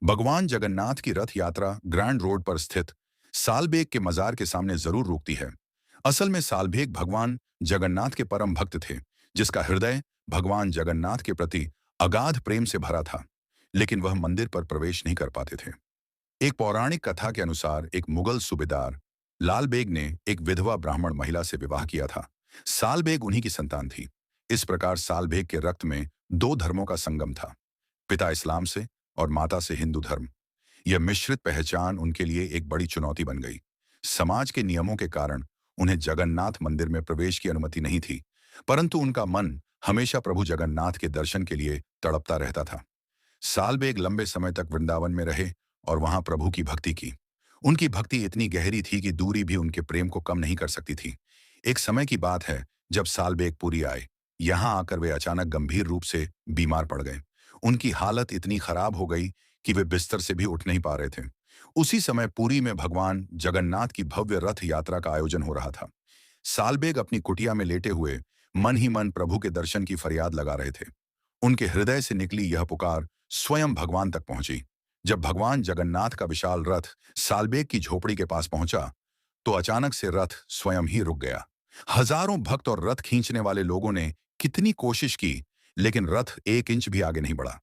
भगवान जगन्नाथ की रथ यात्रा ग्रैंड रोड पर स्थित सालबेग के मजार के सामने जरूर रुकती है। असल में सालबेग भगवान जगन्नाथ के परम भक्त थे, जिसका हृदय भगवान जगन्नाथ के प्रति अगाध प्रेम से भरा था। लेकिन वह मंदिर पर प्रवेश नहीं कर पाते थे। एक पौराणिक कथा के अनुसार एक मुगल सूबेदार लाल बेग ने एक विधवा ब्राह्मण महिला से विवाह किया था। साल बेग उन्हीं की संतान थी। इस प्रकार साल बेग के रक्त में दो धर्मों का संगम था, पिता इस्लाम से और माता से हिंदू धर्म। यह मिश्रित पहचान उनके लिए एक बड़ी चुनौती बन गई। समाज के नियमों के कारण उन्हें जगन्नाथ मंदिर में प्रवेश की अनुमति नहीं थी, परंतु उनका मन हमेशा प्रभु जगन्नाथ के दर्शन के लिए तड़पता रहता था। सालबेग लंबे समय तक वृंदावन में रहे और वहां प्रभु की भक्ति की। उनकी भक्ति इतनी गहरी थी कि दूरी भी उनके प्रेम को कम नहीं कर सकती थी। एक समय की बात है, जब सालबेग पुरी आए। यहां आकर वे अचानक गंभीर रूप से बीमार पड़ गए। उनकी हालत इतनी खराब हो गई कि वे बिस्तर से भी उठ नहीं पा रहे थे। उसी समय पुरी में भगवान जगन्नाथ की भव्य रथ यात्रा का आयोजन हो रहा था। सालबेग अपनी कुटिया में लेटे हुए मन ही मन प्रभु के दर्शन की फरियाद लगा रहे थे। उनके हृदय से निकली यह पुकार स्वयं भगवान तक पहुंची। जब भगवान जगन्नाथ का विशाल रथ सालबेग की झोपड़ी के पास पहुंचा, तो अचानक से रथ स्वयं ही रुक गया। हजारों भक्त और रथ खींचने वाले लोगों ने कितनी कोशिश की, लेकिन रथ एक इंच भी आगे नहीं बढ़ा।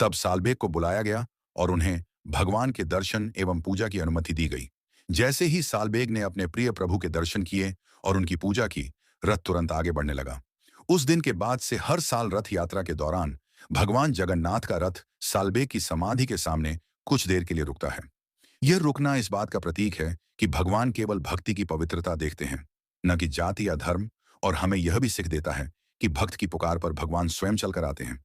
तब सालबेग को बुलाया गया और उन्हें भगवान के दर्शन एवं पूजा की अनुमति दी गई। जैसे ही सालबेग ने अपने प्रिय प्रभु के दर्शन किए और उनकी पूजा की, रथ तुरंत आगे बढ़ने लगा। उस दिन के बाद से हर साल रथ यात्रा के दौरान भगवान जगन्नाथ का रथ सालबेग की समाधि के सामने कुछ देर के लिए रुकता है। यह रुकना इस बात का प्रतीक है कि भगवान केवल भक्ति की पवित्रता देखते हैं, न कि जाति या धर्म, और हमें यह भी सीख देता है कि भक्त की पुकार पर भगवान स्वयं चलकर आते हैं।